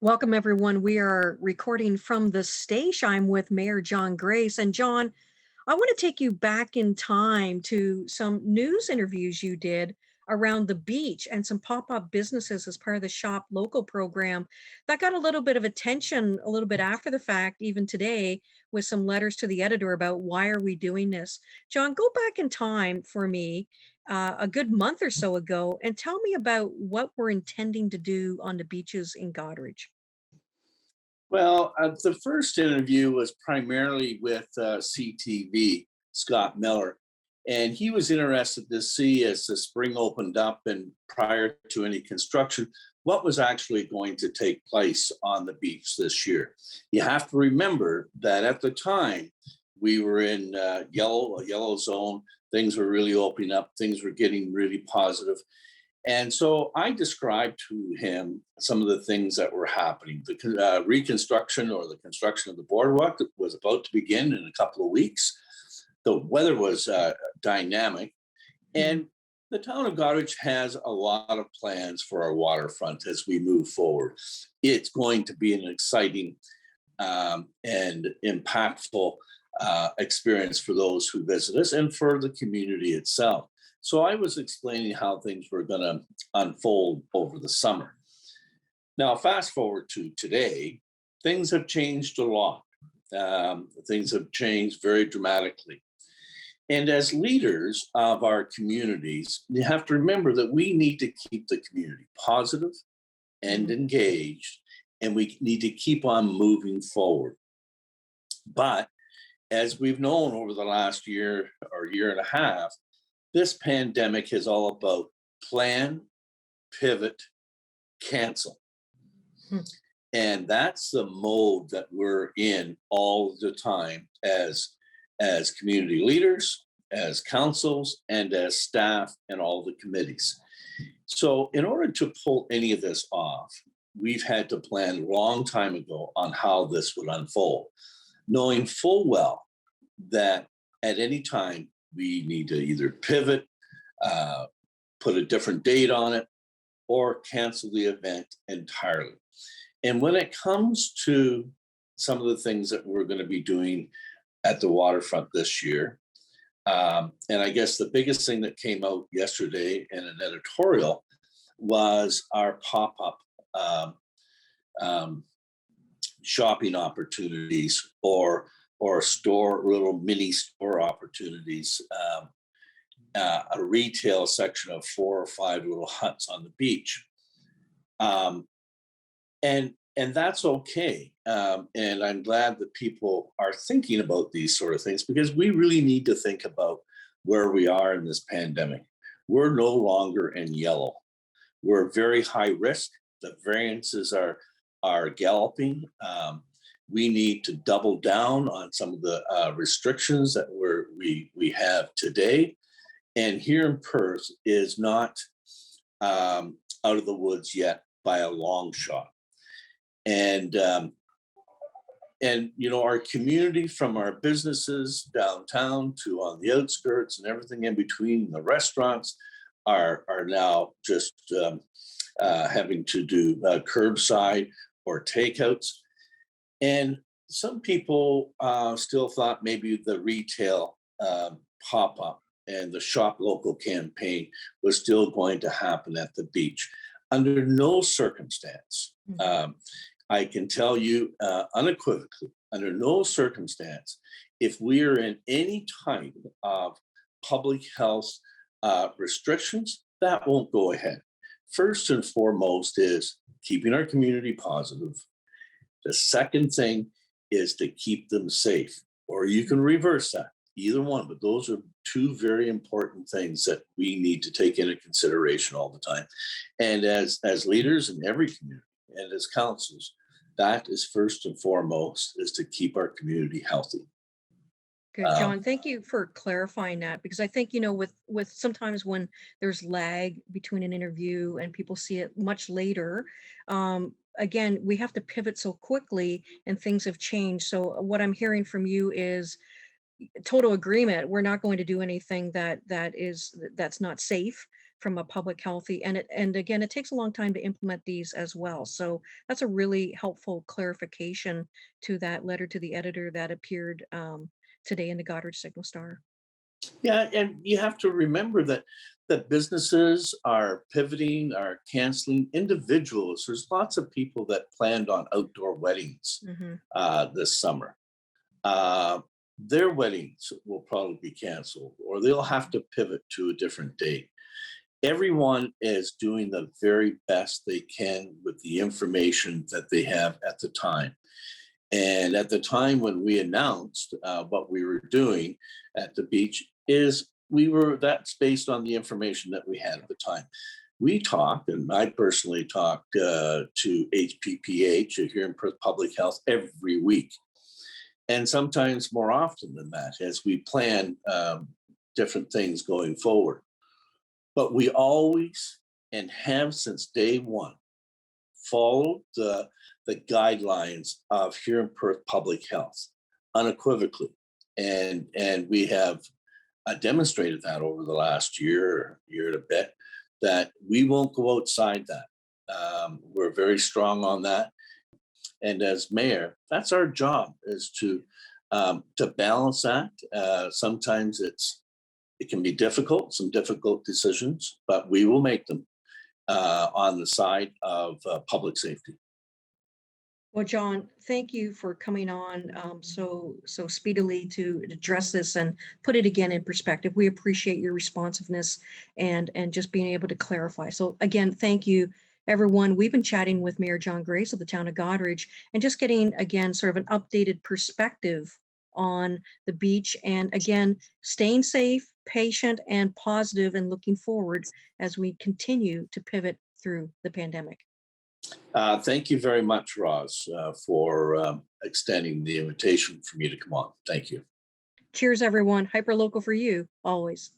Welcome, everyone. We are recording from the stage. I'm with Mayor John Grace. And John, I want to take you back in time to some news interviews you did around the beach and some pop-up businesses as part of the Shop Local program that got a little bit of attention a little bit after the fact, even today, with some letters to the editor about why are we doing this. John, go back in time for me a good month or so ago and tell me about what we're intending to do on the beaches in Goderich. Well, the first interview was primarily with CTV, Scott Miller, and he was interested to see as the spring opened up and prior to any construction, what was actually going to take place on the beach this year. You have to remember that at the time, we were in a yellow zone. Things were really opening up. Things were getting really positive. And so I described to him some of the things that were happening. The reconstruction or the construction of the boardwalk was about to begin in a couple of weeks. The weather was dynamic. And the town of Goderich has a lot of plans for our waterfront as we move forward. It's going to be an exciting and impactful experience for those who visit us and for the community itself. So I was explaining how things were going to unfold over the summer. Now, fast forward to today, things have changed a lot. Things have changed very dramatically. And as leaders of our communities, you have to remember that we need to keep the community positive and engaged, and we need to keep on moving forward. But as we've known over the last year or year and a half, this pandemic is all about plan, pivot, cancel. And that's the mode that we're in all the time as community leaders, as councils, and as staff and all the committees. So in order to pull any of this off, we've had to plan a long time ago on how this would unfold, knowing full well that at any time we need to either pivot, put a different date on it, or cancel the event entirely. And when it comes to some of the things that we're going to be doing at the waterfront this year, and I guess the biggest thing that came out yesterday in an editorial was our pop-up shopping opportunities or little mini store opportunities, a retail section of 4 or 5 little huts on the beach. And that's okay. And I'm glad that people are thinking about these sort of things because we really need to think about where we are in this pandemic. We're no longer in yellow. We're very high risk. The variances are galloping. We need to double down on some of the restrictions that we have today. And here in Perth is not out of the woods yet by a long shot. And you know, our community, from our businesses downtown to on the outskirts and everything in between, the restaurants are now just having to do curbside or takeouts. And some people still thought maybe the retail pop-up and the Shop Local campaign was still going to happen at the beach. Under no circumstance, I can tell you unequivocally, under no circumstance, if we are in any type of public health restrictions, that won't go ahead. First and foremost is keeping our community positive. The second thing is to keep them safe, or you can reverse that, either one, but those are two very important things that we need to take into consideration all the time. And as leaders in every community and as councils, that is first and foremost, is to keep our community healthy. Good, John. Thank you for clarifying that, because I think, you know, with sometimes when there's lag between an interview and people see it much later, again, we have to pivot so quickly and things have changed. So what I'm hearing from you is total agreement. We're not going to do anything that's not safe from a public healthy, and again, it takes a long time to implement these as well. So that's a really helpful clarification to that letter to the editor that appeared today in the Goderich Signal Star. Yeah, and you have to remember that businesses are pivoting, are canceling. Individuals, there's lots of people that planned on outdoor weddings Hmm. this summer. Uh, their weddings will probably be canceled, or they'll have to pivot to a different date. Everyone is doing the very best they can with the information that they have at the time. And at the time when we announced what we were doing at the beach, is we were that's based on the information that we had at the time. We talked, and I personally talked to HPPH here in Public Health every week, and sometimes more often than that as we plan different things going forward. But we always and have since day one followed the guidelines of here in Perth Public Health unequivocally. And we have demonstrated that over the last year and a bit, that we won't go outside that. We're very strong on that. And as mayor, that's our job, is to balance that. Sometimes it can be difficult, some difficult decisions, but we will make them on the side of public safety. Well, John, thank you for coming on so speedily to address this and put it again in perspective. We appreciate your responsiveness and just being able to clarify. So again, thank you, everyone. We've been chatting with Mayor John Grace of the town of Goderich and just getting again sort of an updated perspective on the beach, and again staying safe, patient, and positive, and looking forward as we continue to pivot through the pandemic. Thank you very much, Roz, for extending the invitation for me to come on. Thank you. Cheers, everyone. Hyper local for you always.